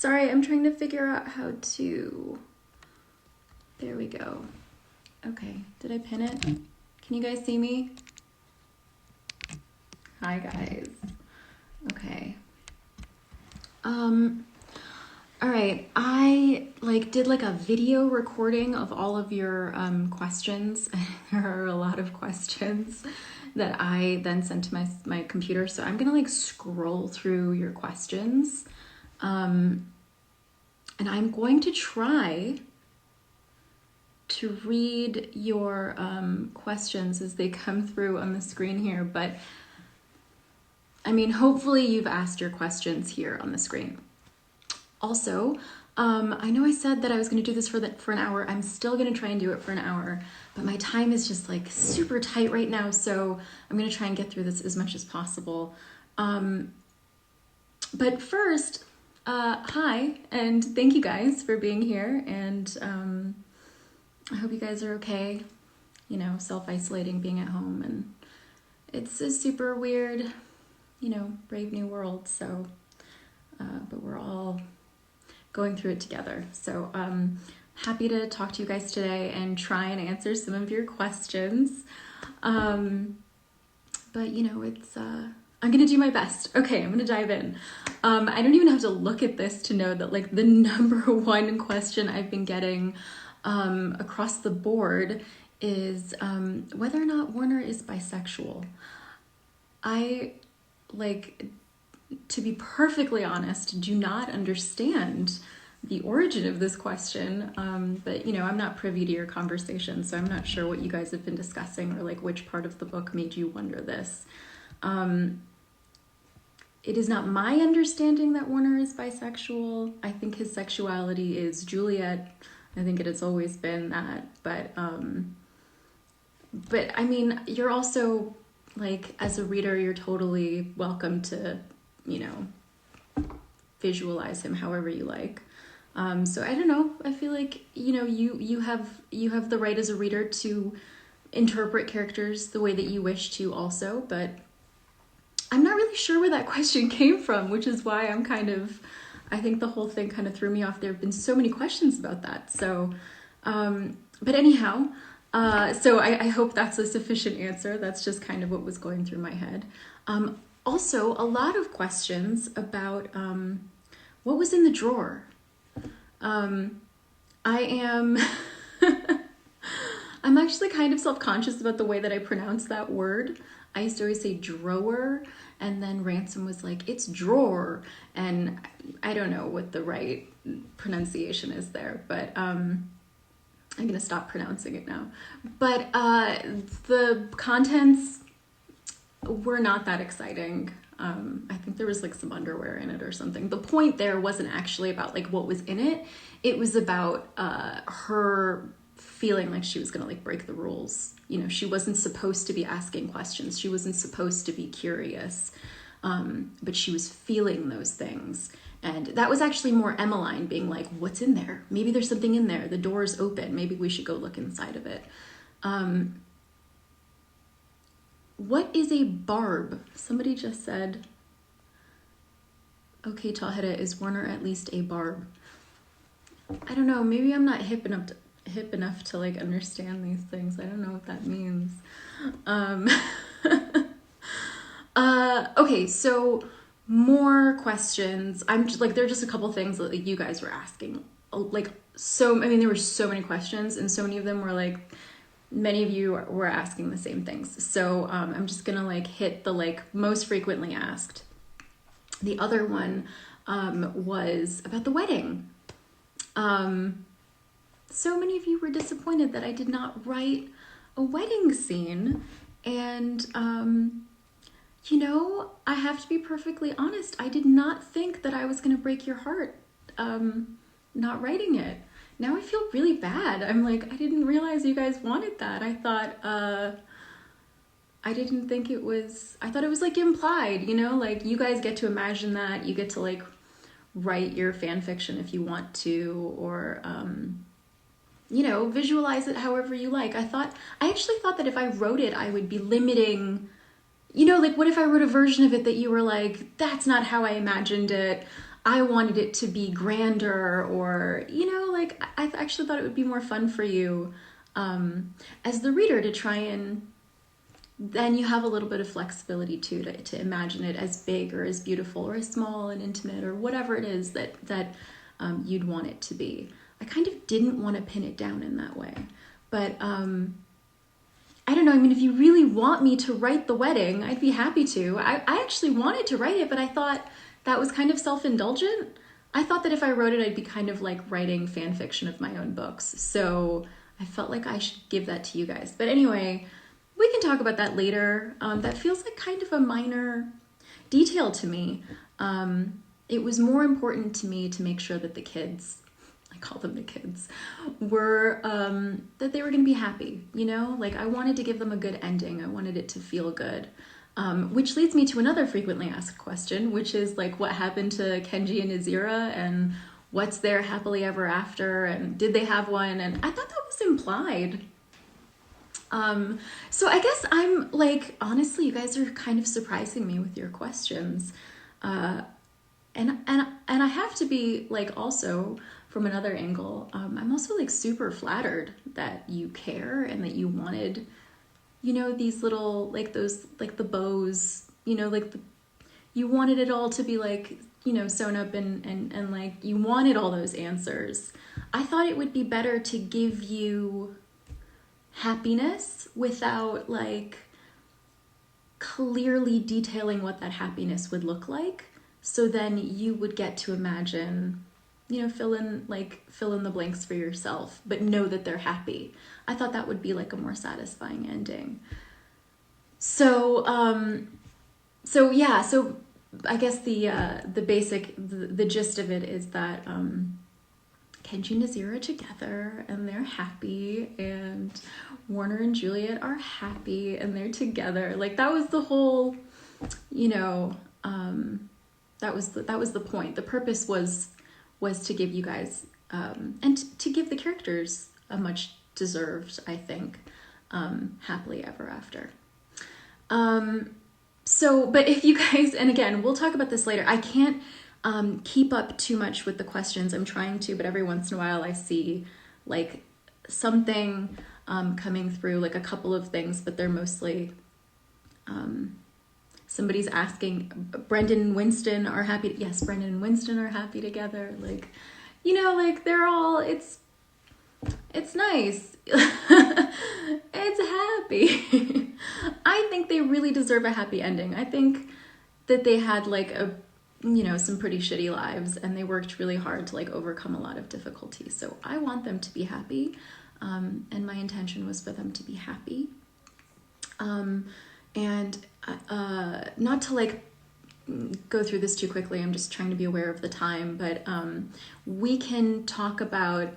Sorry, I'm trying to figure out how to... There we go. Okay, did I pin it? Can you guys see me? Hi, guys. Okay. All right, I did a video recording of all of your questions. There are a lot of questions that I then sent to my computer. So I'm gonna scroll through your questions. And I'm going to try to read your questions as they come through on the screen here. But I mean, hopefully you've asked your questions here on the screen. Also, I know I said that I was going to do this for an hour. I'm still going to try and do it for an hour, but my time is just super tight right now. So I'm going to try and get through this as much as possible. But first, hi, and thank you guys for being here. And I hope you guys are okay, you know, self-isolating, being at home. And it's a super weird, you know, brave new world. So, but we're all going through it together. So happy to talk to you guys today and try and answer some of your questions. But you know, it's, I'm going to do my best. Okay, I'm going to dive in. I don't even have to look at this to know that the number one question I've been getting across the board is whether or not Werner is bisexual. I, to be perfectly honest, do not understand the origin of this question, but you know, I'm not privy to your conversation, so I'm not sure what you guys have been discussing or which part of the book made you wonder this. It is not my understanding that Werner is bisexual. I think his sexuality is Juliet. I think it has always been that, but I mean, you're also as a reader, you're totally welcome to, you know, visualize him however you like. So I don't know. I feel you know, you have the right as a reader to interpret characters the way that you wish to also, but I'm not really sure where that question came from, which is why I'm I think the whole thing kind of threw me off. There have been so many questions about that. So, but anyhow, so I hope that's a sufficient answer. That's just kind of what was going through my head. Also, a lot of questions about what was in the drawer. I am... I'm actually kind of self-conscious about the way that I pronounce that word. I used to always say drawer, and then Ransom was like, it's drawer. And I don't know what the right pronunciation is there, but I'm going to stop pronouncing it now. But the contents were not that exciting. I think there was some underwear in it or something. The point there wasn't actually about what was in it. It was about her feeling like she was gonna break the rules. You know, she wasn't supposed to be asking questions. She wasn't supposed to be curious. But she was feeling those things. And that was actually more Emmeline being like, what's in there? Maybe there's something in there. The door's open. Maybe we should go look inside of it. What is a barb? Somebody just said, okay, Tahereh, is Werner at least a barb? I don't know. Maybe I'm not hip enough to understand these things. I don't know what that means. Okay, so more questions. I'm just there are just a couple things that you guys were asking. So, I mean, there were so many questions, and so many of them were many of you were asking the same things. So I'm just gonna hit the most frequently asked. The other one was about the wedding. So many of you were disappointed that I did not write a wedding scene. And, you know, I have to be perfectly honest. I did not think that I was going to break your heart not writing it. Now I feel really bad. I'm I didn't realize you guys wanted that. I thought, I didn't think it was, I thought it was implied, you know, you guys get to imagine that. You get to write your fan fiction if you want to, or, you know, visualize it however you like. I actually thought that if I wrote it, I would be limiting, you know, what if I wrote a version of it that you were that's not how I imagined it. I wanted it to be grander, or, you know, like I actually thought it would be more fun for you as the reader to try and, then you have a little bit of flexibility too to imagine it as big or as beautiful or as small and intimate or whatever it is that you'd want it to be. I kind of didn't want to pin it down in that way. But I don't know, I mean, if you really want me to write the wedding, I'd be happy to. I actually wanted to write it, but I thought that was kind of self-indulgent. I thought that if I wrote it, I'd be kind of like writing fan fiction of my own books. So I felt like I should give that to you guys. But anyway, we can talk about that later. That feels like kind of a minor detail to me. It was more important to me to make sure that the kids, I call them the kids, were, that they were going to be happy, you know? Like, I wanted to give them a good ending. I wanted it to feel good. Which leads me to another frequently asked question, which is like, what happened to Kenji and Nazira, and what's their happily ever after, and did they have one? And I thought that was implied. So I guess I'm like, honestly, you guys are kind of surprising me with your questions. And I have to be like, also from another angle, I'm also like super flattered that you care and that you wanted, you know, these little, like those, like the bows, you know, like you wanted it all to be like, you know, sewn up and like you wanted all those answers. I thought it would be better to give you happiness without like clearly detailing what that happiness would look like. So then you would get to imagine, you know, fill in the blanks for yourself, but know that they're happy. I thought that would be like a more satisfying ending. So yeah, so I guess the basic, the gist of it is that Kenji and Nazira are together and they're happy, and Werner and Juliet are happy and they're together. Like, that was the whole, you know, that was the point. The purpose was to give you guys, and to give the characters a much deserved, I think, happily ever after. So, but if you guys, and again, we'll talk about this later. I can't keep up too much with the questions. I'm trying to, but every once in a while I see like something coming through, like a couple of things, but they're mostly somebody's asking, Brendan and Winston are happy. Yes, Brendan and Winston are happy together. Like, you know, like they're all, it's nice. It's happy. I think they really deserve a happy ending. I think that they had like a, you know, some pretty shitty lives, and they worked really hard to like overcome a lot of difficulties. So I want them to be happy. And my intention was for them to be happy. And not to like go through this too quickly, I'm just trying to be aware of the time, but we can talk about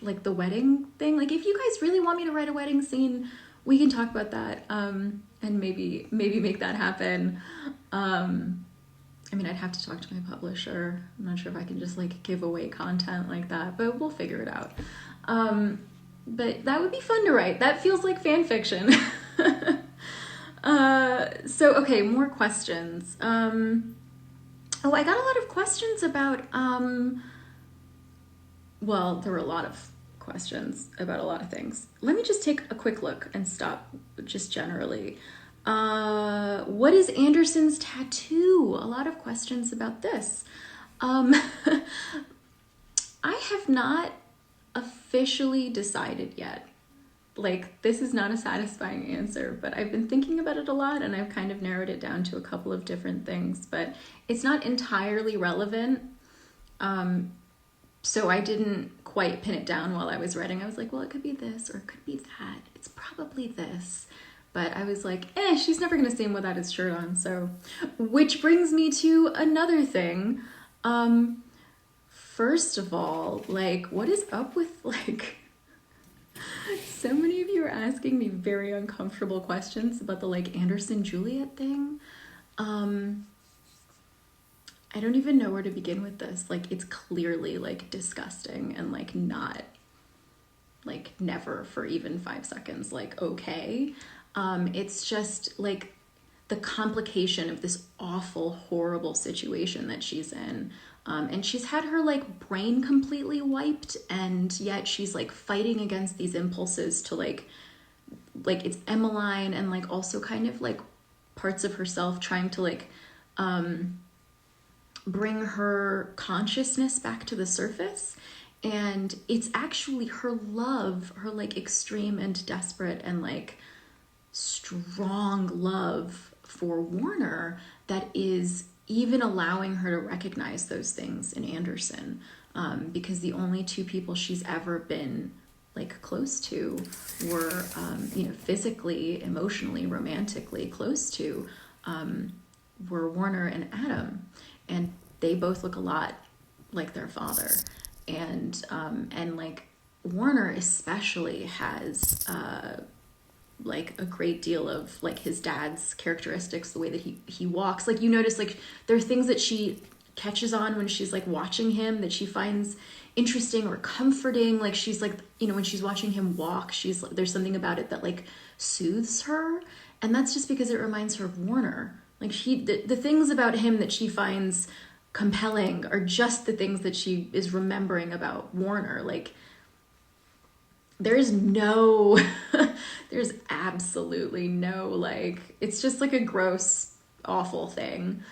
like the wedding thing. Like, if you guys really want me to write a wedding scene, we can talk about that, and maybe make that happen. I mean, I'd have to talk to my publisher. I'm not sure if I can just like give away content like that, but we'll figure it out. But that would be fun to write. That feels like fan fiction. So, okay, more questions. Oh, I got a lot of questions about, well, there were a lot of questions about a lot of things. Let me just take a quick look and stop just generally. What is Anderson's tattoo? A lot of questions about this. I have not officially decided yet. Like, this is not a satisfying answer, but I've been thinking about it a lot, and I've kind of narrowed it down to a couple of different things, but it's not entirely relevant. So I didn't quite pin it down while I was writing. I was like, well, it could be this or it could be that. It's probably this. But I was like, she's never going to see him without his shirt on. So, which brings me to another thing. First of all, like, what is up with, like, so many of you are asking me very uncomfortable questions about the, like, Anderson-Juliet thing. I don't even know where to begin with this. Like, it's clearly, like, disgusting and, like, not, like, never for even 5 seconds, like, okay. It's just, like, the complication of this awful, horrible situation that she's in. And she's had her like brain completely wiped, and yet she's like fighting against these impulses to like it's Emmeline, and like also kind of like parts of herself trying to like bring her consciousness back to the surface. And it's actually her love, her like extreme and desperate and like strong love for Werner that is even allowing her to recognize those things in Anderson, because the only two people she's ever been like close to were, physically, emotionally, romantically close to, were Werner and Adam, and they both look a lot like their father, and like Werner especially has like a great deal of like his dad's characteristics, the way that he walks. Like you notice like there are things that she catches on when she's like watching him that she finds interesting or comforting. Like she's like, when she's watching him walk, she's like, there's something about it that like soothes her, and that's just because it reminds her of Werner. Like the things about him that she finds compelling are just the things that she is remembering about Werner. Like there's absolutely no, like, it's just like a gross, awful thing.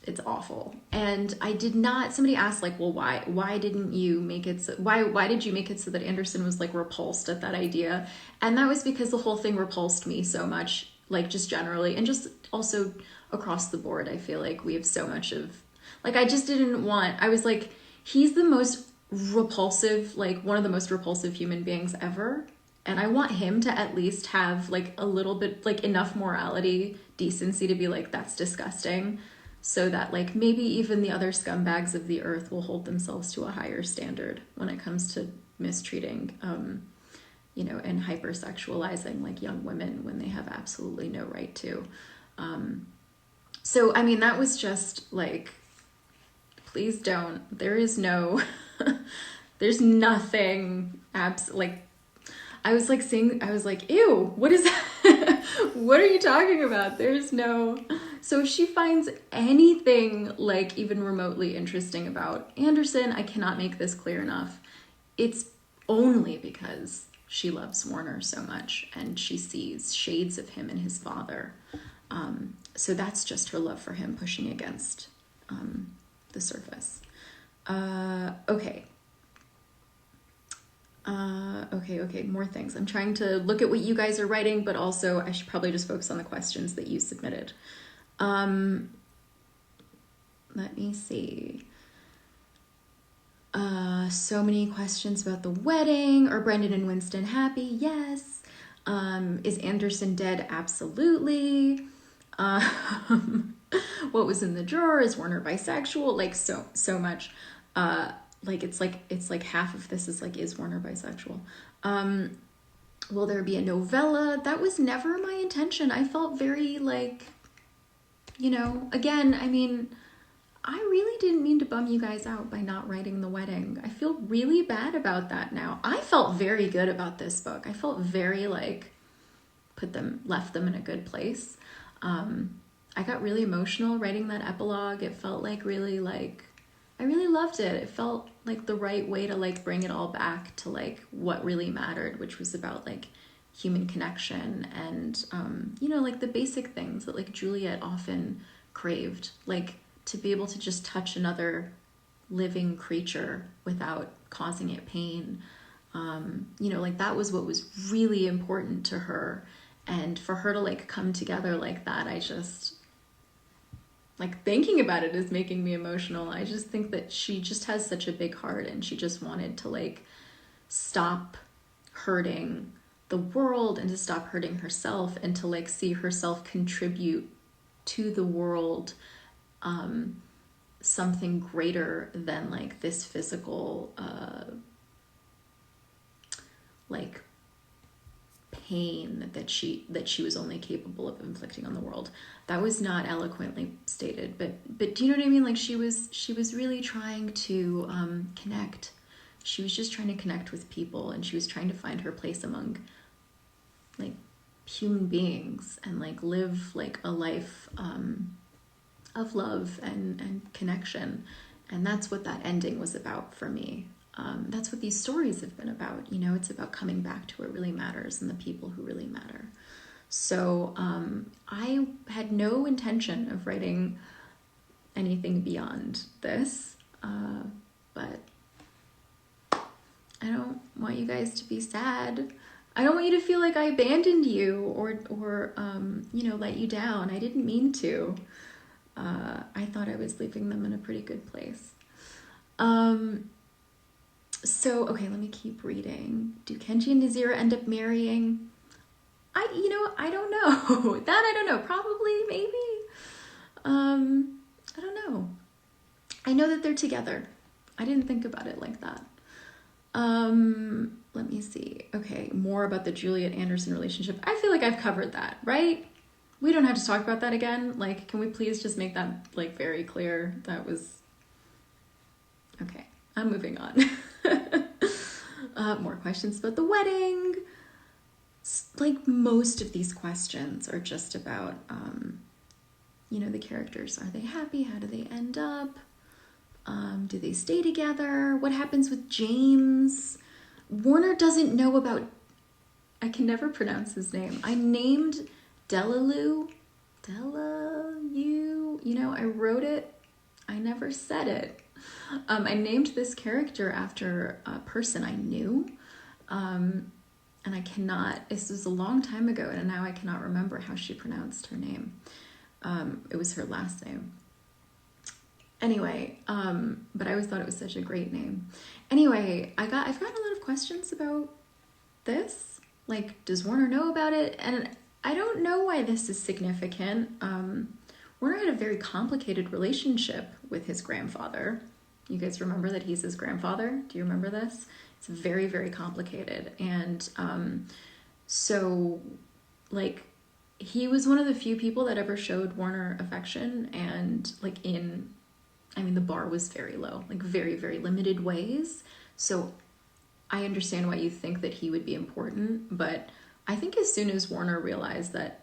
It's awful. And somebody asked like, well, why didn't you make it, why did you make it so that Anderson was like repulsed at that idea? And that was because the whole thing repulsed me so much, like just generally, and just also across the board. I feel like we have so much of, like, I was like, he's the most repulsive, like one of the most repulsive human beings ever, and I want him to at least have like a little bit, like enough morality, decency to be like, that's disgusting, so that like maybe even the other scumbags of the earth will hold themselves to a higher standard when it comes to mistreating and hypersexualizing like young women when they have absolutely no right to. So I mean, that was just like, please don't. There is no, there's nothing like, I was like, ew, what is that? What are you talking about? There's no, so if she finds anything like even remotely interesting about Anderson, I cannot make this clear enough. It's only because she loves Werner so much and she sees shades of him in his father. So that's just her love for him pushing against the surface. Okay, more things. I'm trying to look at what you guys are writing, but also I should probably just focus on the questions that you submitted. Let me see. So many questions about the wedding. Are Brendan and Winston happy? Yes. Is Anderson dead? Absolutely. What was in the drawer? Is Werner bisexual? Like so much. Like it's like half of this is like, is Werner bisexual? Will there be a novella? That was never my intention. I felt very like, again, I mean, I really didn't mean to bum you guys out by not writing the wedding. I feel really bad about that now. I felt very good about this book. I felt very like left them in a good place. I got really emotional writing that epilogue. It felt like really like, I really loved it. It felt like the right way to like bring it all back to like what really mattered, which was about like human connection and, like the basic things that like Juliet often craved, like to be able to just touch another living creature without causing it pain. Like that was what was really important to her. And for her to like come together like that, I just, like, thinking about it is making me emotional. I just think that she just has such a big heart, and she just wanted to like stop hurting the world and to stop hurting herself, and to like see herself contribute to the world something greater than like this physical like pain that she was only capable of inflicting on the world. That was not eloquently stated, but do you know what I mean? Like she was really trying to connect. She was just trying to connect with people, and she was trying to find her place among like human beings and like live like a life of love and connection. And that's what that ending was about for me. That's what these stories have been about. You know, it's about coming back to what really matters and the people who really matter. So I had no intention of writing anything beyond this, but I don't want you guys to be sad. I don't want you to feel like I abandoned you or you know, let you down. I didn't mean to. I thought I was leaving them in a pretty good place. So, okay, let me keep reading. Do Kenji and Nazira end up marrying? I don't know. That I don't know. Probably, maybe. I don't know. I know that they're together. I didn't think about it like that. Let me see. Okay, more about the Juliet Anderson relationship. I feel like I've covered that, right? We don't have to talk about that again. Like, can we please just make that like very clear? That was okay. I'm moving on. More questions about the wedding. Like most of these questions are just about, you know, the characters. Are they happy? How do they end up? Do they stay together? What happens with James? Werner doesn't know about, I can never pronounce his name. I named Delalu, you know, I wrote it. I never said it. I named this character after a person I knew. And I cannot, this was a long time ago, and now I cannot remember how she pronounced her name. It was her last name. Anyway, but I always thought it was such a great name. Anyway, I've gotten a lot of questions about this. Like, does Werner know about it? And I don't know why this is significant. Werner had a very complicated relationship with his grandfather. You guys remember that he's his grandfather? Do you remember this? It's very, very complicated. And so, like, he was one of the few people that ever showed Werner affection. And, like, the bar was very low, like very, very limited ways. So I understand why you think that he would be important. But I think as soon as Werner realized that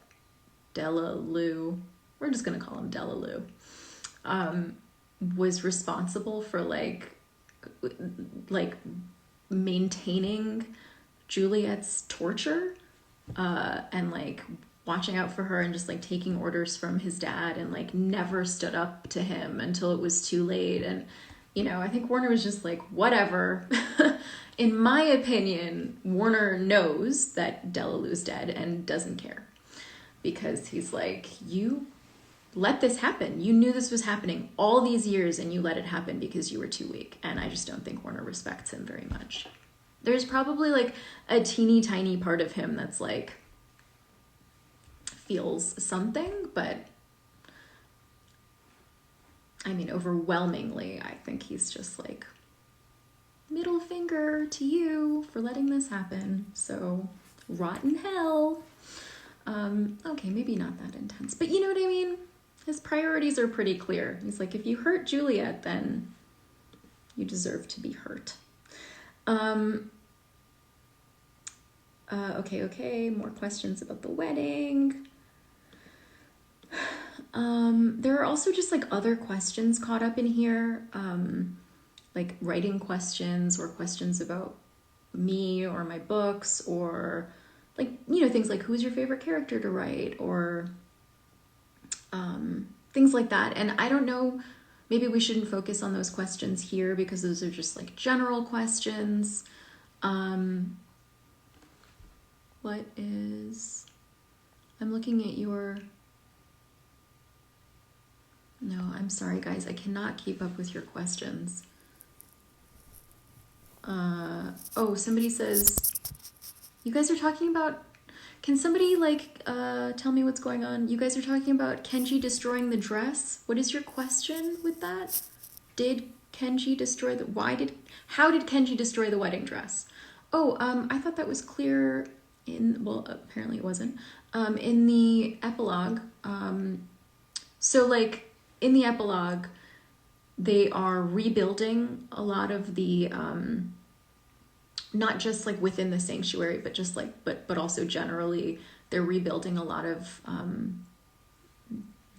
Delalu, we're just going to call him Delalu, was responsible for like maintaining Juliet's torture and like watching out for her and just like taking orders from his dad and like never stood up to him until it was too late. And, you know, I think Werner was just like, whatever. In my opinion, Werner knows that Delalu's dead and doesn't care because he's like, you let this happen. You knew this was happening all these years and you let it happen because you were too weak. And I just don't think Werner respects him very much. There's probably like a teeny tiny part of him that's like feels something, but overwhelmingly, I think he's just like, middle finger to you for letting this happen. So rotten hell. Okay, maybe not that intense, but you know what I mean? His priorities are pretty clear. He's like, if you hurt Juliet, then you deserve to be hurt. Okay, more questions about the wedding. There are also just like other questions caught up in here, like writing questions or questions about me or my books or like, you know, things like who's your favorite character to write or things like that. And I don't know, maybe we shouldn't focus on those questions here because those are just like general questions. I'm looking at your... No, I'm sorry, guys. I cannot keep up with your questions. Somebody says, you guys are talking about... Can somebody, tell me what's going on? You guys are talking about Kenji destroying the dress? What is your question with that? Did Kenji destroy how did Kenji destroy the wedding dress? I thought that was clear apparently it wasn't. In the epilogue. In the epilogue, they are rebuilding a lot of the, not just like within the sanctuary, but just like, but also generally they're rebuilding a lot of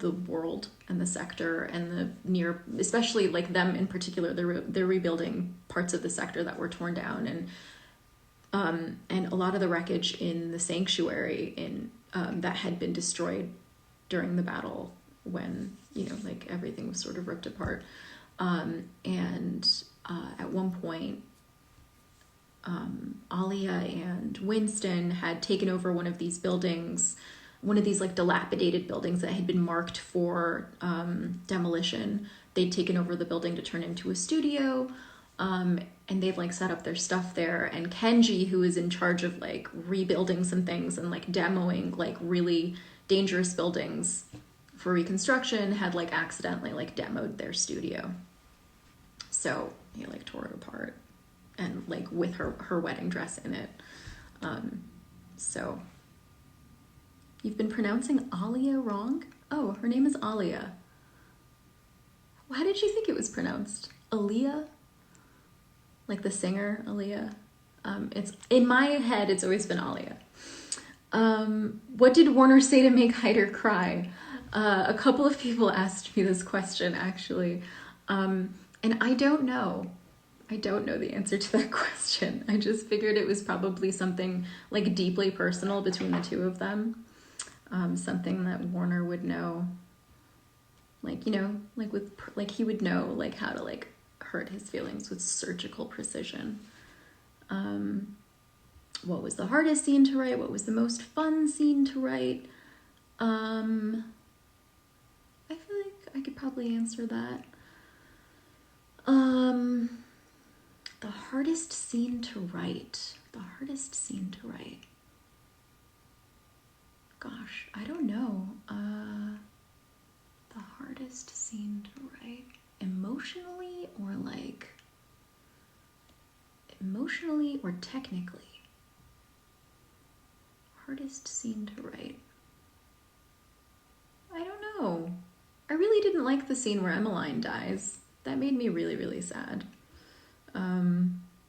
the world and the sector and the near, especially like them in particular, they're rebuilding parts of the sector that were torn down, and a lot of the wreckage in the sanctuary in that had been destroyed during the battle when, you know, like everything was sort of ripped apart. And at one point, Alia and Winston had taken over one of these buildings, one of these like dilapidated buildings that had been marked for demolition. They'd taken over the building to turn into a studio, and they'd like set up their stuff there. And Kenji, who is in charge of like rebuilding some things and like demoing like really dangerous buildings for reconstruction, had like accidentally like demoed their studio. So he like tore it apart, and like with her wedding dress in it. So you've been pronouncing Alia wrong? Oh, her name is Alia. How did you think it was pronounced? Aaliyah? Like the singer, Aaliyah? It's in my head, it's always been Alia. What did Werner say to make Haider cry? A couple of people asked me this question, actually. And I don't know. I don't know the answer to that question. I just figured it was probably something like deeply personal between the two of them. Something that Werner would know. Like, you know, like he would know like how to like hurt his feelings with surgical precision. What was the hardest scene to write? What was the most fun scene to write? I feel like I could probably answer that. The hardest scene to write. The hardest scene to write. Gosh, I don't know. The hardest scene to write. Emotionally or technically? Hardest scene to write. I don't know. I really didn't like the scene where Emmeline dies. That made me really, really sad.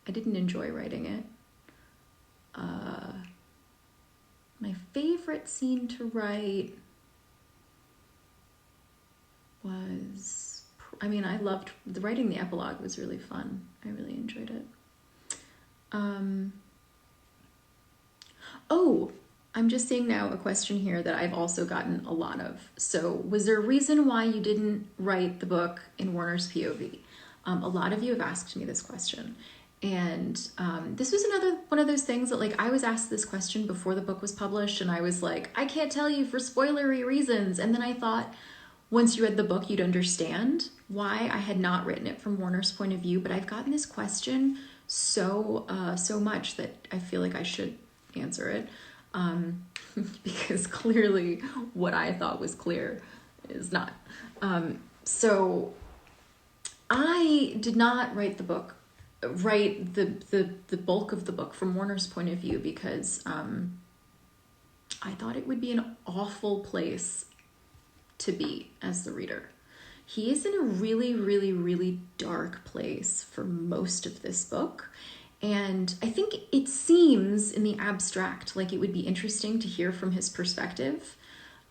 I didn't enjoy writing it. My favorite scene to write was, I loved writing the epilogue. Was really fun. I really enjoyed it. Oh, I'm just seeing now a question here that I've also gotten a lot of. So, was there a reason why you didn't write the book in Werner's POV? A lot of you have asked me this question. And this was another one of those things that like I was asked this question before the book was published, and I was like, I can't tell you for spoilery reasons. And then I thought, once you read the book, you'd understand why I had not written it from Werner's point of view. But I've gotten this question so much that I feel like I should answer it. Because clearly what I thought was clear is not. So I did not write the book, write the bulk of the book from Werner's point of view, because I thought it would be an awful place to be as the reader. He is in a really, really, really dark place for most of this book. And I think it seems in the abstract like it would be interesting to hear from his perspective.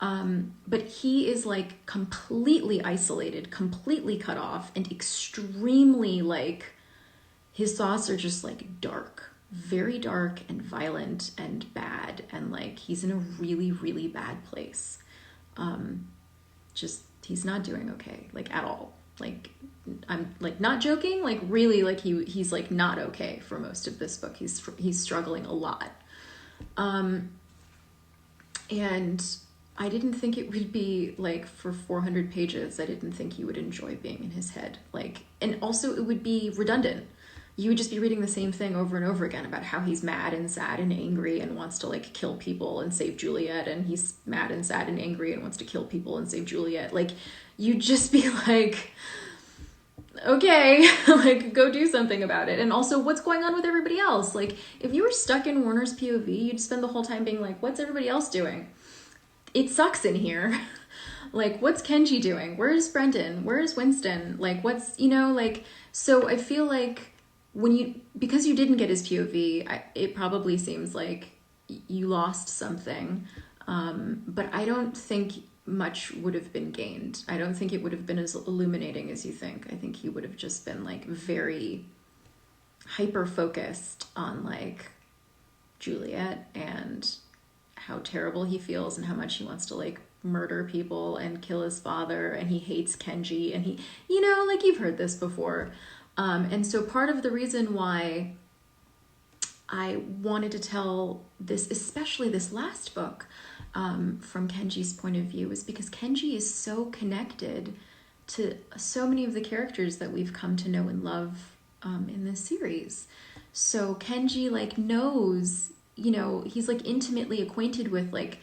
But he is like completely isolated, completely cut off, and extremely like, his thoughts are just like dark, very dark and violent and bad. And like, he's in a really, really bad place. He's not doing okay, like at all. Like, I'm like not joking, like really, like he's like not okay for most of this book. He's struggling a lot. And I didn't think it would be like for 400 pages. I didn't think he would enjoy being in his head. Like, and also it would be redundant. You would just be reading the same thing over and over again about how he's mad and sad and angry and wants to like kill people and save Juliet, and he's mad and sad and angry and wants to kill people and save Juliet. Like, you'd just be like, okay, like go do something about it. And also, what's going on with everybody else? Like, if you were stuck in Werner's POV, you'd spend the whole time being like, what's everybody else doing? It sucks in here. Like, what's Kenji doing? Where's Brendan? Where's Winston? Like, what's, you know, like, so I feel like because you didn't get his POV, it probably seems like you lost something. But I don't think much would have been gained. I don't think it would have been as illuminating as you think. I think he would have just been like very hyper focused on like Juliet and how terrible he feels and how much he wants to like murder people and kill his father, and he hates Kenji, and he, you know, like you've heard this before. And so part of the reason why I wanted to tell this, especially this last book, from Kenji's point of view, is because Kenji is so connected to so many of the characters that we've come to know and love in this series. So Kenji like knows, you know, he's like intimately acquainted with like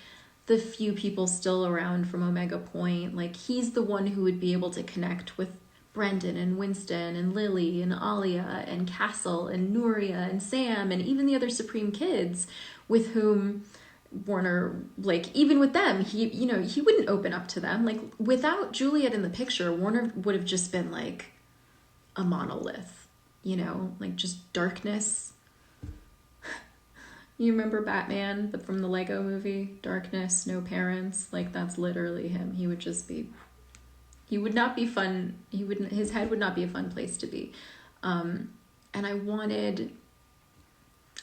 the few people still around from Omega Point. Like he's the one who would be able to connect with Brendan and Winston and Lily and Alia and Castle and Nuria and Sam and even the other Supreme kids with whom Werner, like even with them, he, you know, he wouldn't open up to them. Like without Juliet in the picture, Werner would have just been like a monolith, you know, like just darkness. You remember Batman from the Lego movie? Darkness, no parents. Like that's literally him. He would just be, he would not be fun. He wouldn't, his head would not be a fun place to be. And I wanted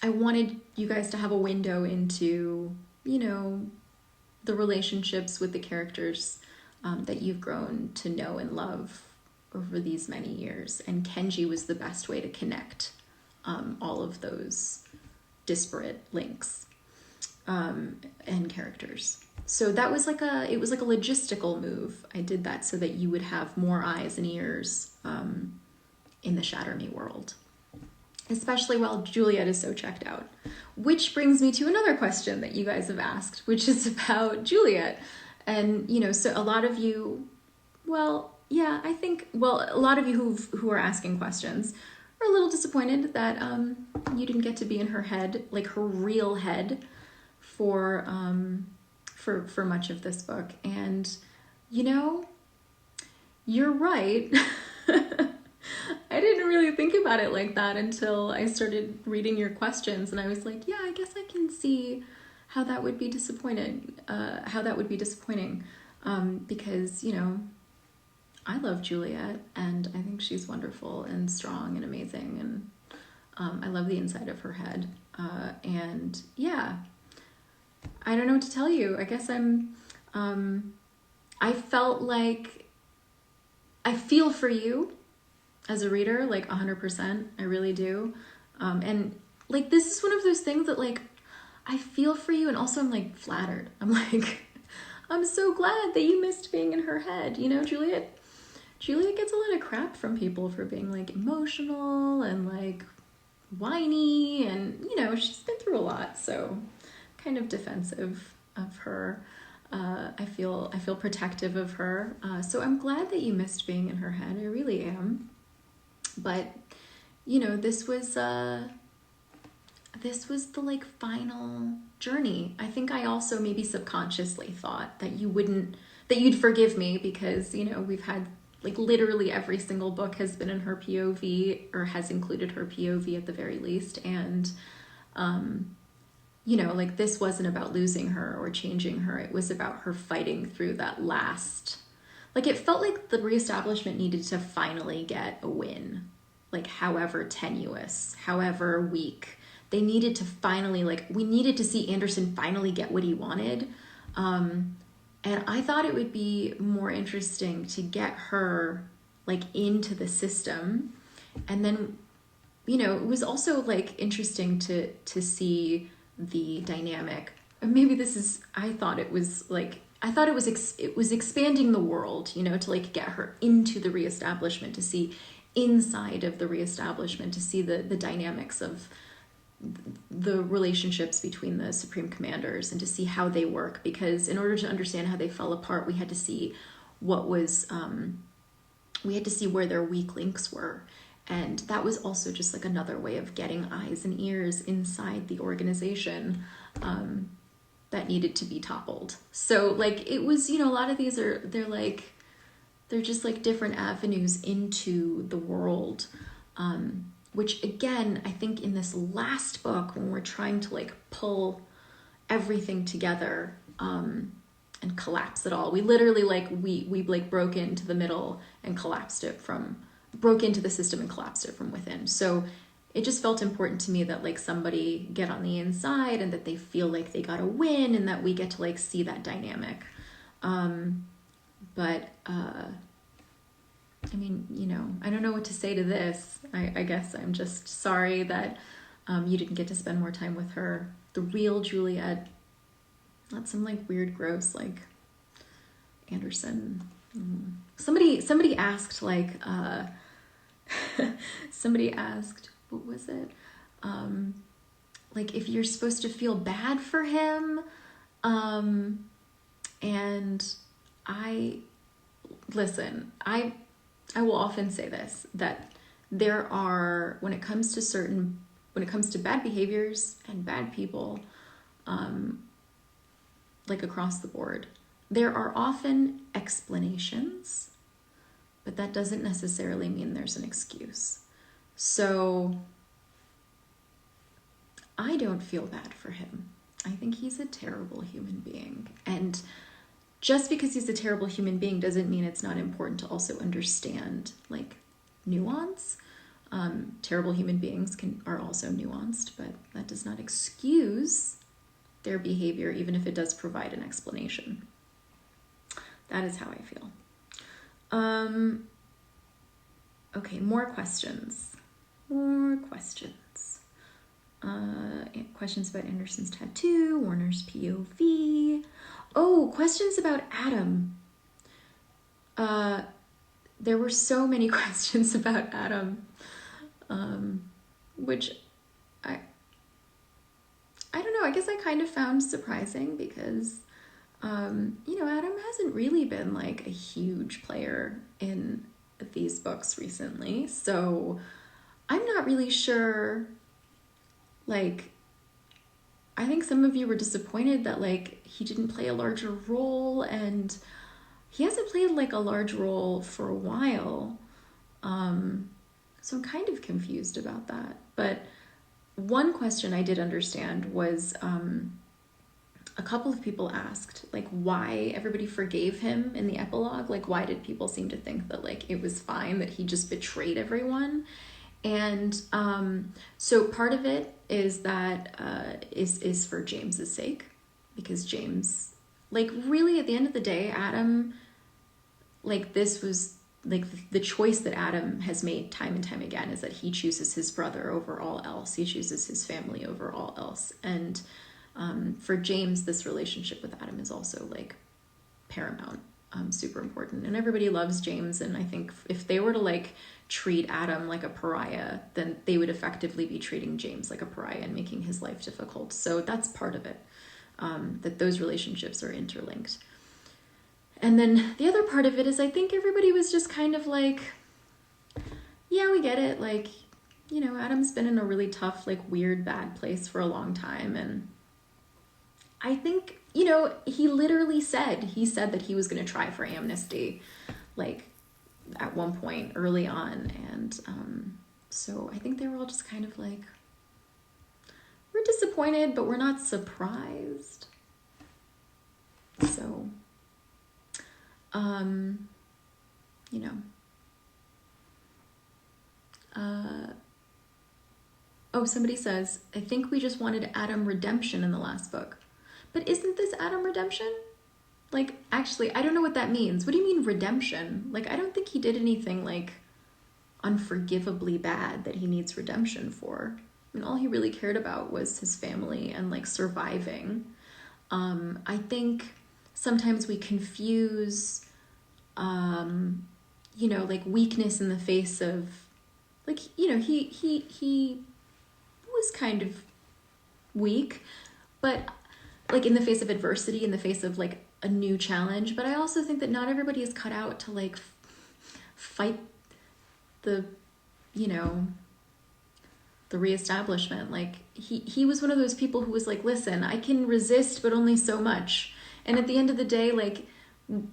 you guys to have a window into, you know, the relationships with the characters that you've grown to know and love over these many years. And Kenji was the best way to connect all of those disparate links and characters. So that was like it was like a logistical move. I did that so that you would have more eyes and ears in the Shatter Me world, especially while Juliet is so checked out. Which brings me to another question that you guys have asked, which is about Juliet. And, you know, so a lot of you, well, yeah, I think, well, a lot of you who are asking questions are a little disappointed that you didn't get to be in her head, like her real head, for much of this book. And, you know, you're right. I didn't really think about it like that until I started reading your questions, and I was like, yeah, I guess I can see how that would be disappointing. Because, you know, I love Juliet, and I think she's wonderful and strong and amazing, and I love the inside of her head. And yeah, I don't know what to tell you. I guess I felt like I feel for you as a reader, like 100%. I really do. And like, this is one of those things that like, I feel for you, and also I'm like flattered. I'm like, I'm so glad that you missed being in her head. You know, Juliet gets a lot of crap from people for being like emotional and like whiny, and you know, she's been through a lot, so kind of defensive of her. I feel protective of her. So I'm glad that you missed being in her head. I really am. But, you know, this was the like final journey. I think I also maybe subconsciously thought that you'd forgive me, because, you know, we've had like literally every single book has been in her POV, or has included her POV at the very least. And, you know, like this wasn't about losing her or changing her. It was about her fighting through that last, like it felt like the reestablishment needed to finally get a win, like however tenuous, however weak. They needed to finally, like, we needed to see Anderson finally get what he wanted. And I thought it would be more interesting to get her like into the system. And then, you know, it was also like interesting to see the dynamic. Maybe this is, I thought it was expanding the world, you know, to like get her into the reestablishment, to see inside of the reestablishment, to see the dynamics of the relationships between the Supreme Commanders, and to see how they work. Because in order to understand how they fell apart, we had to see where their weak links were. And that was also just like another way of getting eyes and ears inside the organization that needed to be toppled. So like, it was, you know, a lot of these they're just like different avenues into the world, which again, I think in this last book, when we're trying to like pull everything together and collapse it all. We literally we broke into the middle and broke into the system and collapsed it from within. So it just felt important to me that like somebody get on the inside and that they feel like they got a win and that we get to like see that dynamic. But I mean, I don't know what to say to this. I guess I'm just sorry that you didn't get to spend more time with her. The real Juliet, not some like weird, gross like Anderson. Somebody asked like somebody asked, what was it? Like if you're supposed to feel bad for him. And I will often say this, that there are, when it comes to bad behaviors and bad people, like across the board, there are often explanations, but that doesn't necessarily mean there's an excuse. So I don't feel bad for him. I think he's a terrible human being. And just because he's a terrible human being doesn't mean it's not important to also understand like nuance. Terrible human beings are also nuanced, but that does not excuse their behavior, even if it does provide an explanation. That is how I feel. Okay, more questions. Questions about Anderson's tattoo, Werner's POV. Oh, questions about Adam. There were so many questions about Adam, which I don't know, I guess I kind of found surprising because, Adam hasn't really been like a huge player in these books recently. So I'm not really sure, like, I think some of you were disappointed that like he didn't play a larger role, and he hasn't played like a large role for a while. So I'm kind of confused about that. But one question I did understand was a couple of people asked like why everybody forgave him in the epilogue. Like why did people seem to think that like it was fine that he just betrayed everyone? And so part of it is that is for James's sake, because James, like really at the end of the day, Adam, like this was like the choice that Adam has made time and time again is that he chooses his brother over all else. He chooses his family over all else. And for James, this relationship with Adam is also like paramount, super important. And everybody loves James. And I think if they were to like treat Adam like a pariah, then they would effectively be treating James like a pariah and making his life difficult. So that's part of it, that those relationships are interlinked. And then the other part of it is I think everybody was just kind of like, yeah, we get it. Like, Adam's been in a really tough, like weird, bad place for a long time. And I think, he literally said that he was going to try for amnesty, like at one point early on. And so I think they were all just kind of like, we're disappointed, but we're not surprised. So, somebody says, I think we just wanted Adam redemption in the last book. But isn't this Adam redemption? Like, actually, I don't know what that means. What do you mean redemption? Like, I don't think he did anything, like, unforgivably bad that he needs redemption for. I mean, all he really cared about was his family and, like, surviving. I think sometimes we confuse, like, weakness in the face of, like, he was kind of weak, but like in the face of adversity, in the face of like a new challenge. But I also think that not everybody is cut out to like fight the reestablishment. Like he was one of those people who was like, listen, I can resist, but only so much. And at the end of the day, like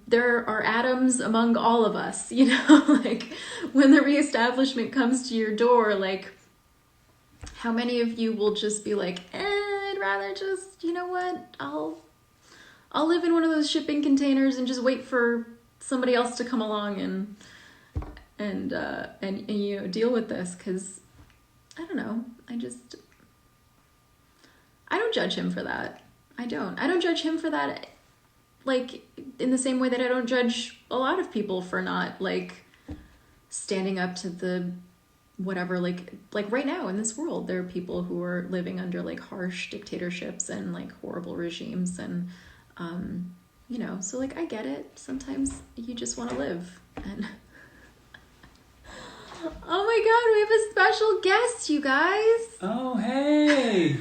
there are atoms among all of us, like when the reestablishment comes to your door, like how many of you will just be like, I'd rather just, you know what, I'll live in one of those shipping containers and just wait for somebody else to come along and you know, deal with this, because I don't know, I don't judge him for that. I don't judge him for that, like, in the same way that I don't judge a lot of people for not, like, standing up to the whatever, like right now in this world, there are people who are living under, like, harsh dictatorships and, like, horrible regimes, and you know, so, like, I get it. Sometimes you just want to live. And oh my god, we have a special guest, you guys. Oh, hey.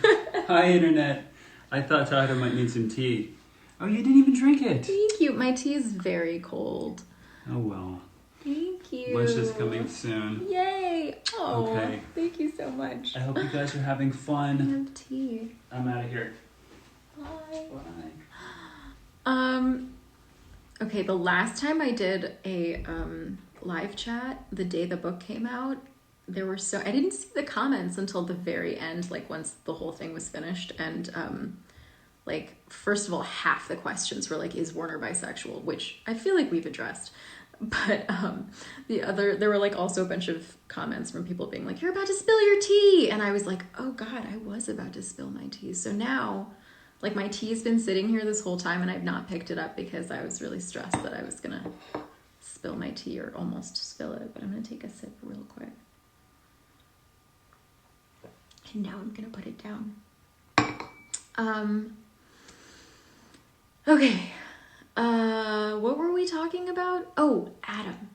Hi, Internet. I thought Tahereh might need some tea. Oh, you didn't even drink it. Thank you. My tea is very cold. Oh, well. Thank you. Lunch is coming soon. Yay. Oh, okay. Thank you so much. I hope you guys are having fun. I have tea. I'm out of here. Bye. Bye. Okay, the last time I did a live chat, the day the book came out, I didn't see the comments until the very end, like once the whole thing was finished, and like, first of all, half the questions were like, is Werner bisexual, which I feel like we've addressed. But there were, like, also a bunch of comments from people being like, you're about to spill your tea, and I was like, oh god, I was about to spill my tea. So now, like, my tea's been sitting here this whole time and I've not picked it up because I was really stressed that I was gonna spill my tea or almost spill it. But I'm gonna take a sip real quick. And now I'm gonna put it down. Okay. What were we talking about? Oh, Adam.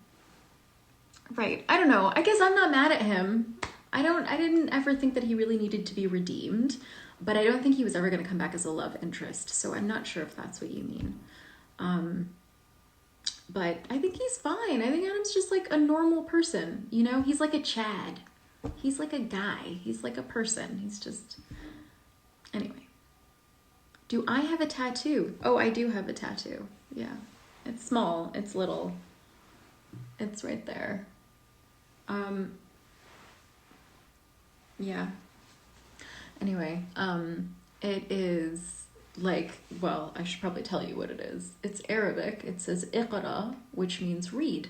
Right. I don't know. I guess I'm not mad at him. I didn't ever think that he really needed to be redeemed, but I don't think he was ever going to come back as a love interest, so I'm not sure if that's what you mean. But I think he's fine. I think Adam's just, like, a normal person, you know? He's like a Chad. He's like a guy. He's like a person. He's just... Anyway. Do I have a tattoo? Oh, I do have a tattoo. Yeah. It's small. It's little. It's right there. Yeah. Anyway, it is, like, well, I should probably tell you what it is. It's Arabic. It says iqra, which means read.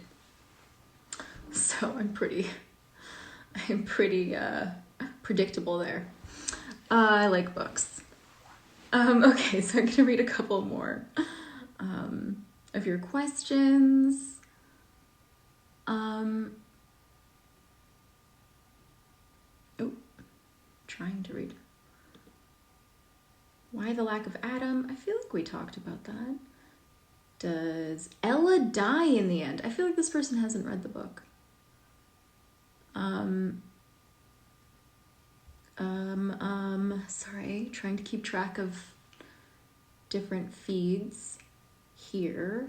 So I'm pretty predictable there. I like books. Okay, so I'm gonna read a couple more of your questions. Trying to read. Why the lack of Adam? I feel like we talked about that. Does Ella die in the end? I feel like this person hasn't read the book. Sorry, trying to keep track of different feeds here.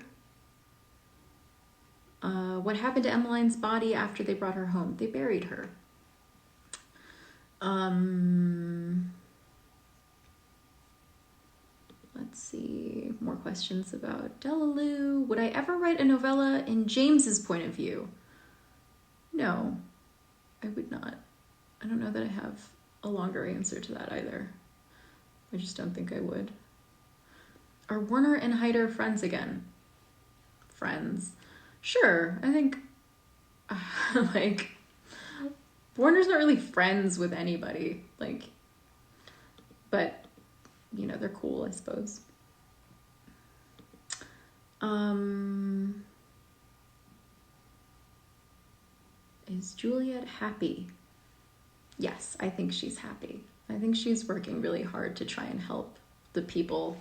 What happened to Emmeline's body after they brought her home? They buried her. Let's see, more questions about Delaloo. Would I ever write a novella in James's point of view? No, I would not. I don't know that I have a longer answer to that either. I just don't think I would. Are Werner and Haider friends again? Friends? Sure, I think, like, Werner's not really friends with anybody, like, but, you know, they're cool, I suppose. Is Juliet happy? Yes, I think she's happy. I think she's working really hard to try and help the people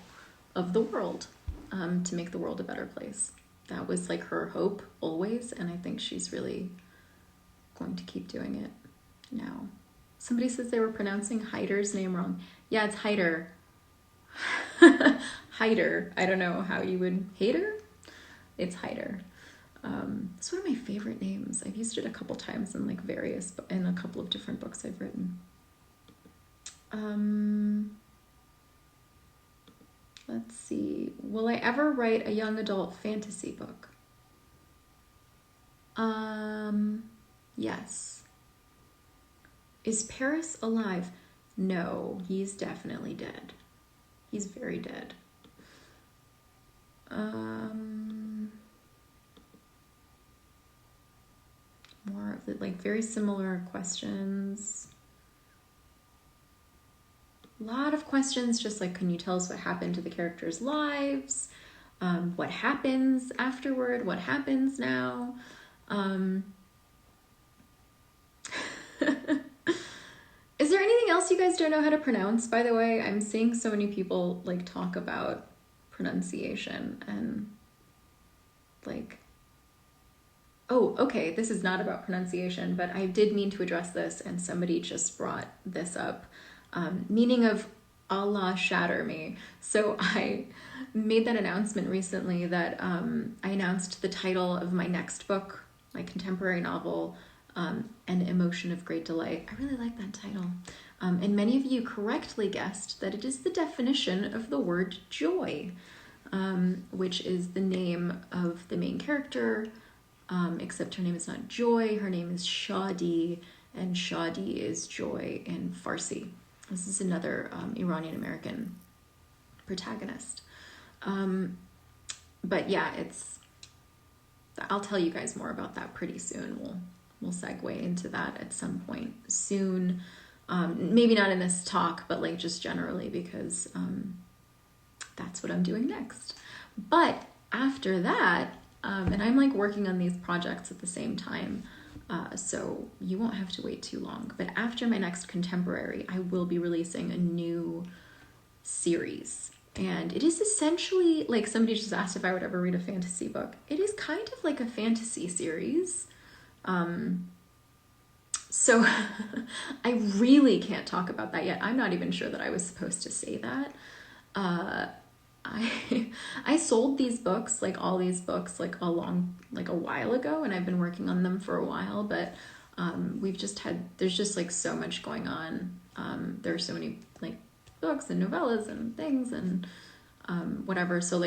of the world, to make the world a better place. That was, like, her hope always, and I think she's really going to keep doing it now. Somebody says they were pronouncing Haider's name wrong. Yeah, it's Haider. Haider. I don't know how you would... Haider? It's Haider. It's one of my favorite names. I've used it a couple times in, like, in a couple of different books I've written. Let's see. Will I ever write a young adult fantasy book? Yes. Is Paris alive? No, he's definitely dead. He's very dead. More of the, like, very similar questions. A lot of questions, just like, can you tell us what happened to the characters' lives? What happens afterward? What happens now? Is there anything else you guys don't know how to pronounce, by the way? I'm seeing so many people, like, talk about pronunciation and, like... Oh, okay, this is not about pronunciation, but I did mean to address this, and somebody just brought this up. Meaning of Allah shatter me. So I made that announcement recently that I announced the title of my next book, my contemporary novel, An Emotion of Great Delight. I really like that title. And many of you correctly guessed that it is the definition of the word joy, which is the name of the main character, except her name is not Joy, her name is Shadi, and Shadi is joy in Farsi. This is another Iranian American protagonist. But yeah, I'll tell you guys more about that pretty soon. We'll segue into that at some point soon. Maybe not in this talk, but like just generally, because that's what I'm doing next. But after that, and I'm like working on these projects at the same time, so you won't have to wait too long. But after my next contemporary, I will be releasing a new series. And it is essentially, like, somebody just asked if I would ever read a fantasy book. It is kind of like a fantasy series. So I really can't talk about that yet. I'm not even sure that I was supposed to say that. I sold these books, like all these books, like a while ago, and I've been working on them for a while, but there's just like so much going on. There are so many like books and novellas and things and whatever. So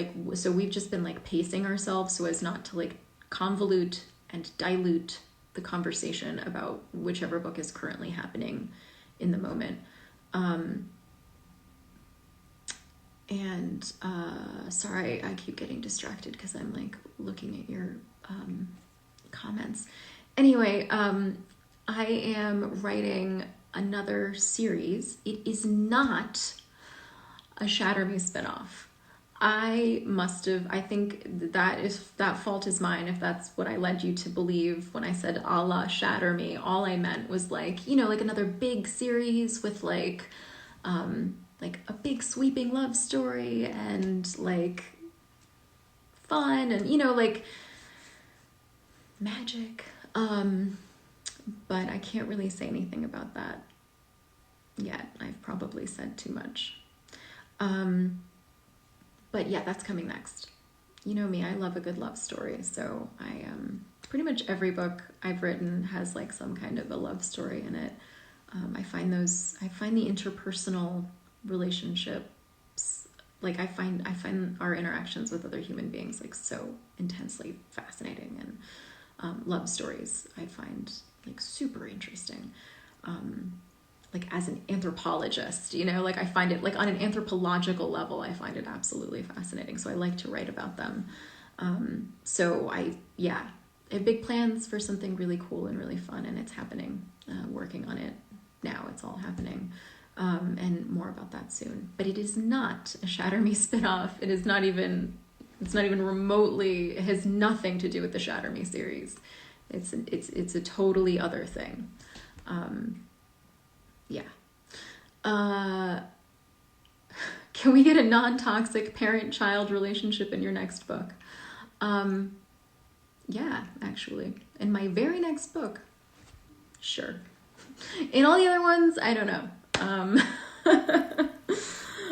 we've just been like pacing ourselves so as not to like convolute and dilute the conversation about whichever book is currently happening in the moment. Sorry, I keep getting distracted because I'm like looking at your comments. Anyway, I am writing another series. It is not a Shatter Me spinoff. I think that fault is mine if that's what I led you to believe when I said Allah shatter me. All I meant was like, like another big series with like a big sweeping love story and like fun and like magic. But I can't really say anything about that yet. I've probably said too much. But yeah, that's coming next. You know me, I love a good love story. So I pretty much every book I've written has like some kind of a love story in it. I find the interpersonal relationships, like I find our interactions with other human beings like so intensely fascinating, and love stories I find like super interesting. Like as an anthropologist, like I find it like on an anthropological level, I find it absolutely fascinating. So I like to write about them. So I have big plans for something really cool and really fun, and it's happening. Working on it now, it's all happening. And more about that soon. But it is not a Shatter Me spinoff. It's not even remotely, it has nothing to do with the Shatter Me series. It's a totally other thing. Can we get a non-toxic parent-child relationship in your next book? Yeah, actually. In my very next book, sure. In all the other ones, I don't know.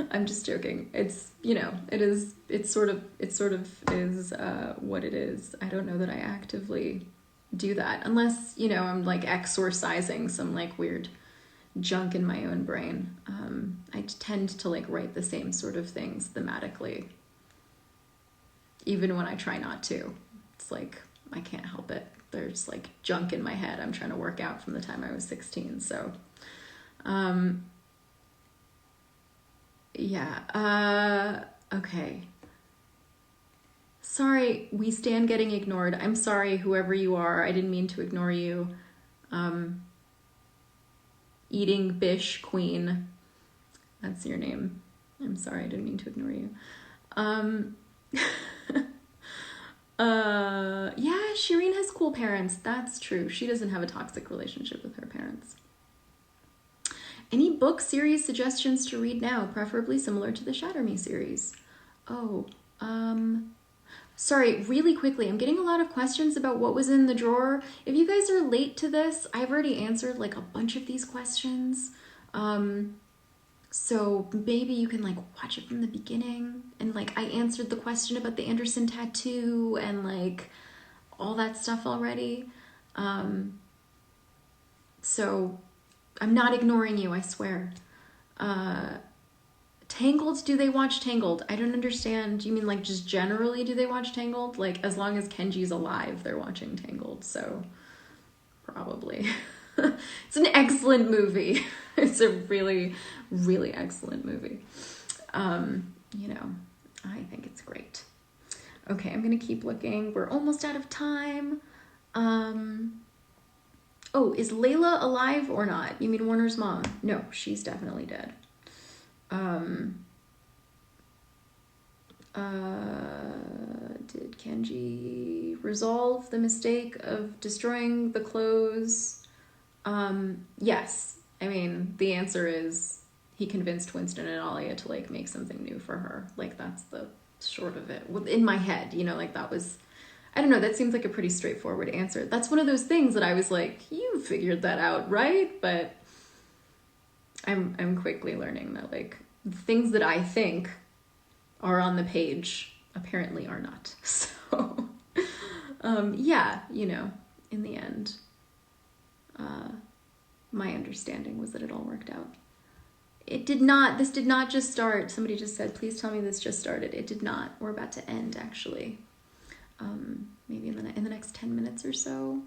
I'm just joking. It's, it sort of is what it is. I don't know that I actively do that unless, I'm like exorcising some like weird junk in my own brain. I tend to like write the same sort of things thematically, even when I try not to. It's like, I can't help it. There's like junk in my head I'm trying to work out from the time I was 16. So, Yeah. Okay. Sorry, we stand getting ignored. I'm sorry, whoever you are. I didn't mean to ignore you. Um, Eating Bish Queen. That's your name. I'm sorry, I didn't mean to ignore you. Um, yeah, Shireen has cool parents. That's true. She doesn't have a toxic relationship with her parents. Any book series suggestions to read now, preferably similar to the Shatter Me series? Oh, sorry, really quickly, I'm getting a lot of questions about what was in the drawer. If you guys are late to this, I've already answered like a bunch of these questions. So maybe you can like watch it from the beginning. And like I answered the question about the Anderson tattoo and like all that stuff already. So I'm not ignoring you, I swear. Tangled, do they watch Tangled? I don't understand. You mean like just generally do they watch Tangled? Like as long as Kenji's alive, they're watching Tangled, so probably. It's an excellent movie. It's a really, really excellent movie. You know, I think it's great. Okay, I'm gonna keep looking. We're almost out of time. Oh, is Layla alive or not? You mean Warner's mom? No, she's definitely dead. Did Kenji resolve the mistake of destroying the clothes? Yes. I mean, the answer is he convinced Winston and Alia to like make something new for her. Like that's the short of it. In my head, you know, like that was, I don't know, that seems like a pretty straightforward answer. That's one of those things that I was like, you figured that out, right? But I'm quickly learning that like things that I think are on the page apparently are not. So yeah, you know, in the end, my understanding was that it all worked out. It did not, this did not just start. Somebody just said, please tell me this just started. It did not. We're about to end actually. Maybe in the next 10 minutes or so.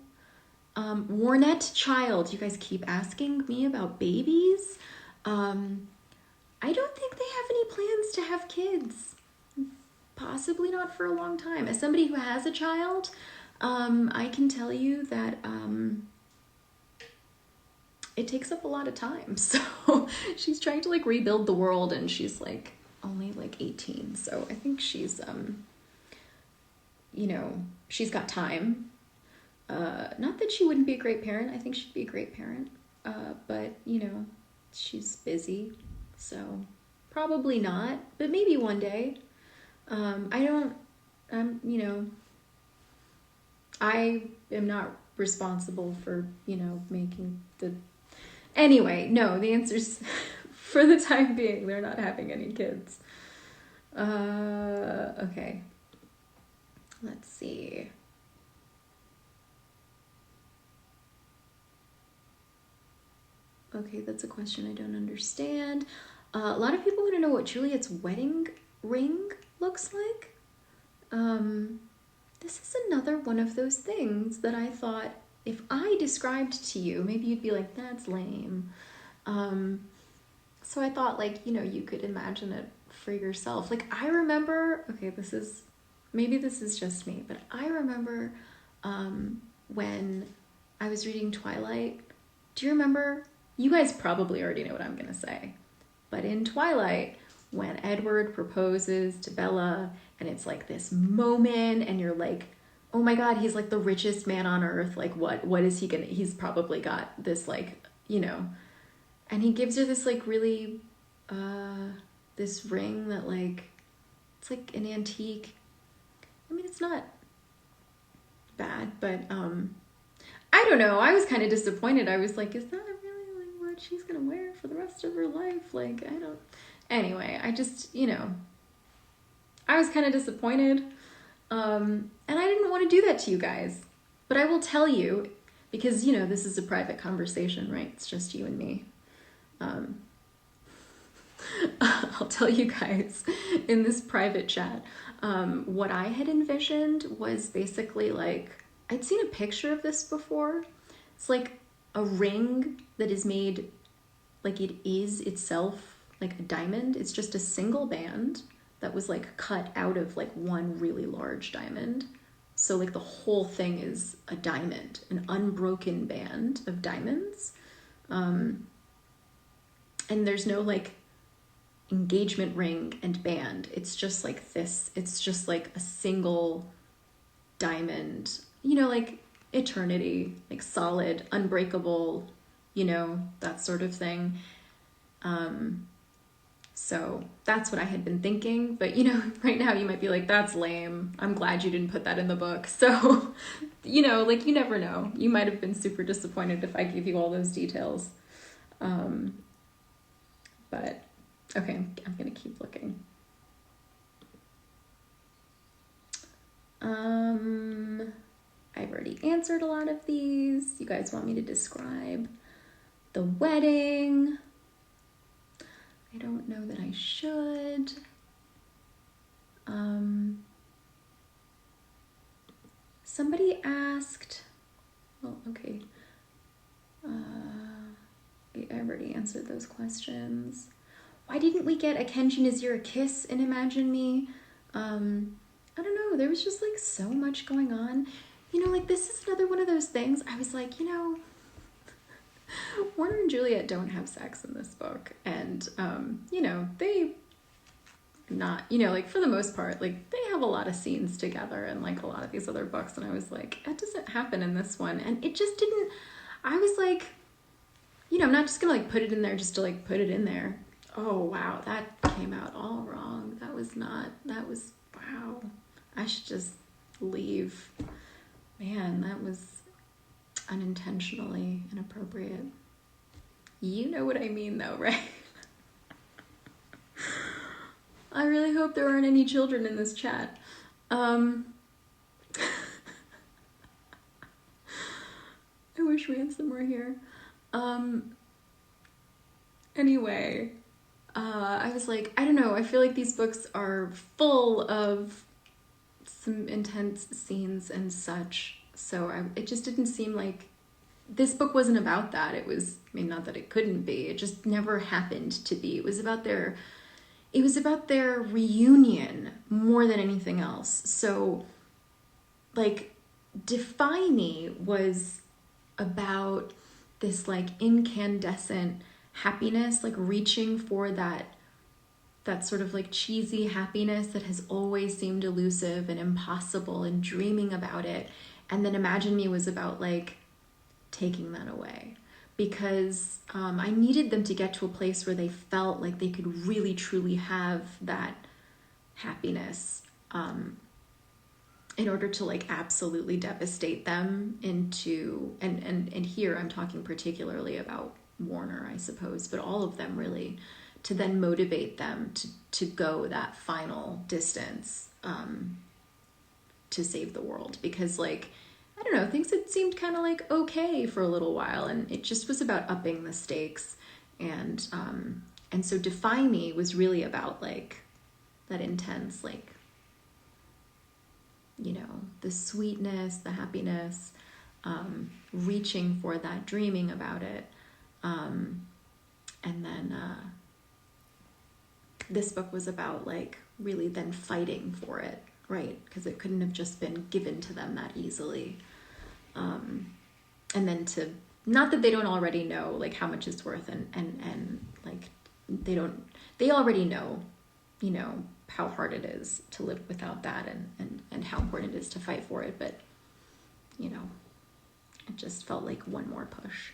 Warnet child, you guys keep asking me about babies. I don't think they have any plans to have kids. Possibly not for a long time. As somebody who has a child, I can tell you that it takes up a lot of time. So she's trying to like rebuild the world and she's like only like 18. So I think she's, you know, she's got time. Not that she wouldn't be a great parent. I think she'd be a great parent. But, you know, she's busy. So probably not, but maybe one day. You know, I am not responsible for, you know, making the... Anyway, no, the answer's, for the time being, they're not having any kids. Okay. Let's see. Okay, that's a question I don't understand. A lot of people want to know what Juliet's wedding ring looks like. This is another one of those things that I thought if I described to you, maybe you'd be like, that's lame. So I thought like, you know, you could imagine it for yourself. Like I remember, okay, maybe this is just me, but I remember when I was reading Twilight. Do you remember? You guys probably already know what I'm gonna say. But in Twilight, when Edward proposes to Bella and it's like this moment and you're like, oh my God, he's like the richest man on earth. Like what is he gonna, he's probably got this like, you know, and he gives her this like really, this ring that like, it's like an antique. I mean, it's not bad, but I don't know. I was kind of disappointed. I was like, is that really like what she's gonna wear for the rest of her life? Like, I don't. Anyway, I just, you know, I was kind of disappointed. And I didn't want to do that to you guys. But I will tell you, because, you know, this is a private conversation, right? It's just you and me. I'll tell you guys in this private chat, what I had envisioned was basically like, I'd seen a picture of this before. It's like a ring that is made like it is itself like a diamond. It's just a single band that was like cut out of like one really large diamond. So like the whole thing is a diamond, an unbroken band of diamonds. And there's no like engagement ring and band. It's just like this. It's just like a single diamond, you know, like eternity, like solid, unbreakable, you know, that sort of thing. So that's what I had been thinking. But, you know, right now you might be like, that's lame. I'm glad you didn't put that in the book. So, you know, like you never know. You might have been super disappointed if I gave you all those details. But, okay, I'm going to keep looking. I've already answered a lot of these. You guys want me to describe the wedding? I don't know that I should. Somebody asked, well, okay. I've already answered those questions. Why didn't we get a Kenji Nazira kiss in Imagine Me? I don't know. There was just like so much going on. You know, like this is another one of those things. I was like, you know, Werner and Juliet don't have sex in this book. And, you know, they not, you know, like for the most part, like they have a lot of scenes together and like a lot of these other books. And I was like, that doesn't happen in this one. And it just didn't, I was like, you know, I'm not just gonna like put it in there just to like put it in there. Oh, wow, that came out all wrong. That was, wow. I should just leave. Man, that was unintentionally inappropriate. You know what I mean though, right? I really hope there aren't any children in this chat. I wish Winston were here. Anyway, I was like, I don't know, I feel like these books are full of some intense scenes and such. So it just didn't seem like this book wasn't about that. It was, I mean, not that it couldn't be. It just never happened to be. It was about their reunion more than anything else. So, like, Defy Me was about this, like, incandescent happiness, like, reaching for that sort of, like, cheesy happiness that has always seemed elusive and impossible and dreaming about it. And then Imagine Me was about, like, taking that away. Because I needed them to get to a place where they felt like they could really, truly have that happiness in order to like absolutely devastate them into, and here I'm talking particularly about Werner, I suppose, but all of them really, to then motivate them to go that final distance to save the world. Because like, I don't know, things had seemed kind of like okay for a little while, and it just was about upping the stakes. And so Defy Me was really about like that intense, like, you know, the sweetness, the happiness, reaching for that, dreaming about it. And then this book was about like really then fighting for it, right? Because it couldn't have just been given to them that easily. And then to, not that they don't already know like how much it's worth, and like they already know, you know, how hard it is to live without that, and how important it is to fight for it. But, you know, it just felt like one more push.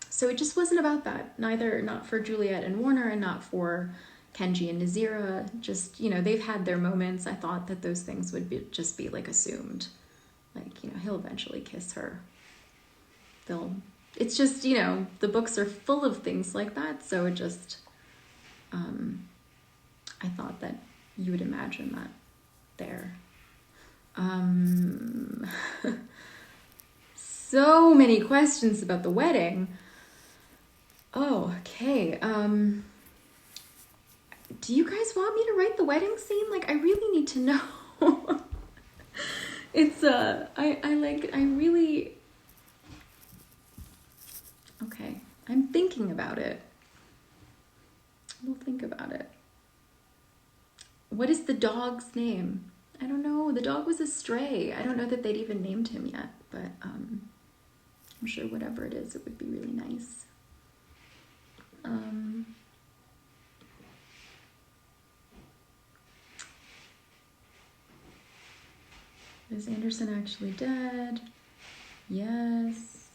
So it just wasn't about that. Not for Juliet and Werner, and not for Kenji and Nazira. Just, you know, they've had their moments. I thought that those things would just be like assumed. Like, you know, he'll eventually kiss her. It's just, you know, the books are full of things like that. So it just, I thought that you would imagine that there. So many questions about the wedding. Oh, okay. Do you guys want me to write the wedding scene? Like, I really need to know. It's, I really, okay. I I'm thinking about it. We'll think about it. What is the dog's name? I don't know. The dog was a stray. I don't know that they'd even named him yet, but I'm sure whatever it is, it would be really nice. Is Anderson actually dead? Yes.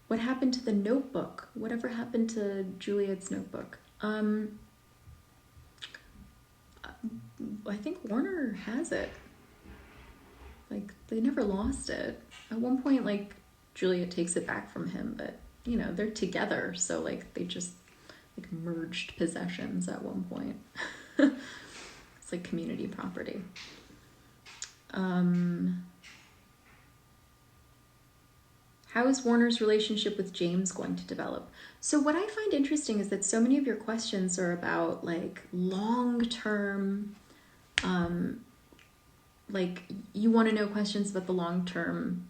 What happened to the notebook? Whatever happened to Juliet's notebook? I think Werner has it. Like, they never lost it. At one point, like, Juliet takes it back from him, but, you know, they're together, so, like, they just, like, merged possessions at one point. It's like community property. How is Warner's relationship with James going to develop? So what I find interesting is that so many of your questions are about, like, long-term, like, you want to know questions about the long term,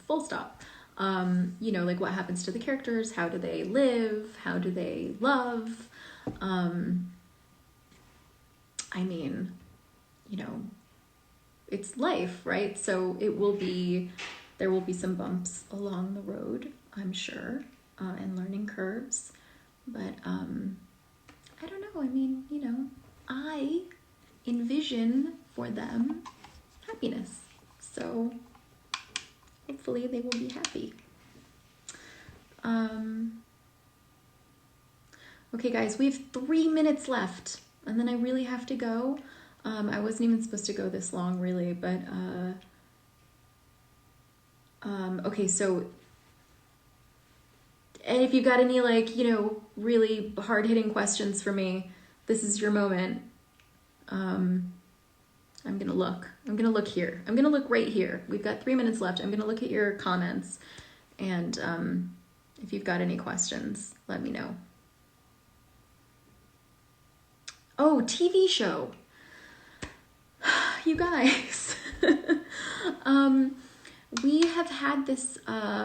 full stop. You know, like, what happens to the characters? How do they live? How do they love? I mean, you know, it's life, right? So there will be some bumps along the road, I'm sure, and learning curves. But I don't know. I mean, you know, I envision for them happiness. So hopefully they will be happy. Okay, guys, we have 3 minutes left, and then I really have to go. I wasn't even supposed to go this long, really, but okay, so, and if you've got any, like, you know, really hard-hitting questions for me, this is your moment. I'm gonna look here. I'm gonna look right here. We've got 3 minutes left. I'm gonna look at your comments, and if you've got any questions, let me know. Oh, TV show. You guys. We have had this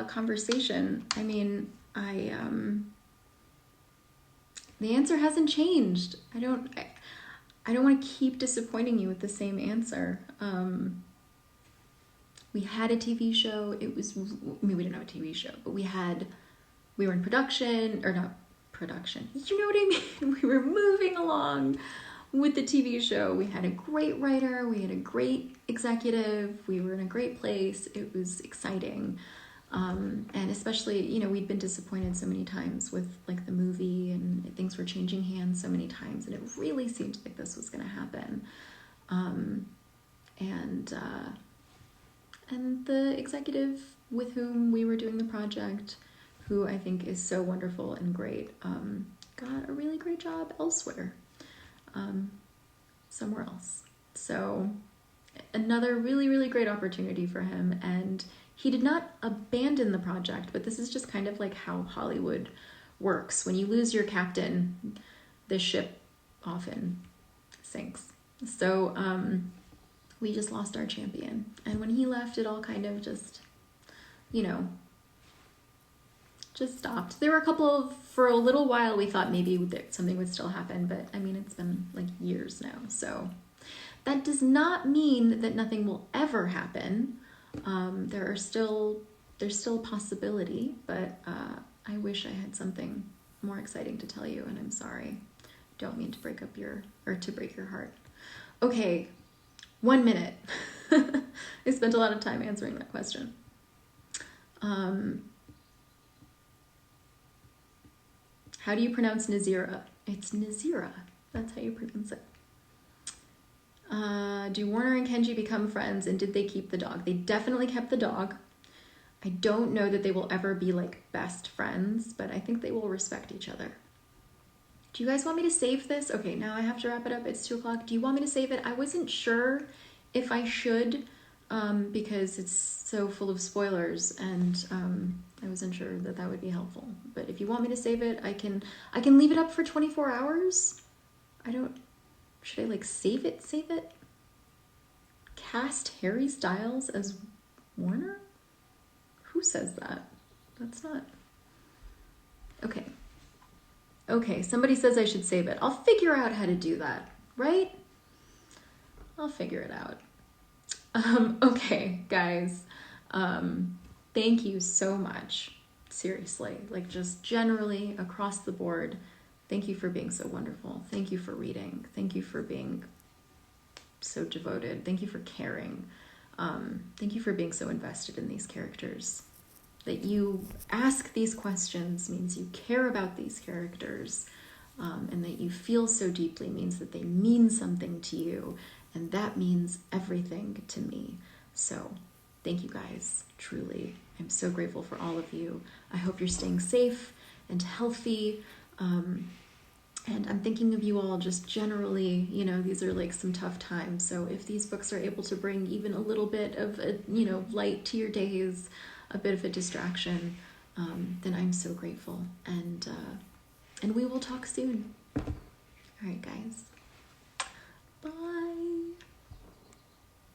conversation. I mean, the answer hasn't changed. I don't want to keep disappointing you with the same answer. We had a TV show. I mean, we didn't have a TV show, but we were in production, or not production. You know what I mean? We were moving along with the TV show. We had a great writer. We had a great executive. We were in a great place. It was exciting. And especially, you know, we'd been disappointed so many times with, like, the movie, and things were changing hands so many times, and it really seemed like this was going to happen. And the executive with whom we were doing the project, who I think is so wonderful and great, got a really great job elsewhere, somewhere else. So another really, really great opportunity for him, and he did not abandon the project, but this is just kind of like how Hollywood works. When you lose your captain, the ship often sinks. So we just lost our champion. And when he left, it all kind of just, you know, just stopped. There were for a little while, we thought maybe that something would still happen, but I mean, it's been like years now. So that does not mean that nothing will ever happen. There's still a possibility, but I wish I had something more exciting to tell you, and I'm sorry. Don't mean to break your heart. Okay, 1 minute. I spent a lot of time answering that question. How do you pronounce Nazira? It's Nazira. That's how you pronounce it. Do Werner and Kenji become friends, and did they keep the dog? They definitely kept the dog. I don't know that they will ever be, like, best friends, but I think they will respect each other. Do you guys want me to save this? Okay, now I have to wrap it up. It's 2:00. Do you want me to save it? I wasn't sure if I should, because it's so full of spoilers, and I wasn't sure that would be helpful. But if you want me to save it, I can leave it up for 24 hours. Should I, like, save it? Cast Harry Styles as Werner? Who says that? That's not... Okay. Okay, somebody says I should save it. I'll figure out how to do that, right? I'll figure it out. Okay, guys. Thank you so much. Seriously, like just generally across the board, thank you for being so wonderful. Thank you for reading. Thank you for being so devoted. Thank you for caring. Thank you for being so invested in these characters. That you ask these questions means you care about these characters, and that you feel so deeply means that they mean something to you, and that means everything to me. So thank you guys, truly. I'm so grateful for all of you. I hope you're staying safe and healthy, and I'm thinking of you all just generally. You know, these are like some tough times, so if these books are able to bring even a little bit of a, you know, light to your days, a bit of a distraction, then I'm so grateful, and we will talk soon. All right, guys. Bye.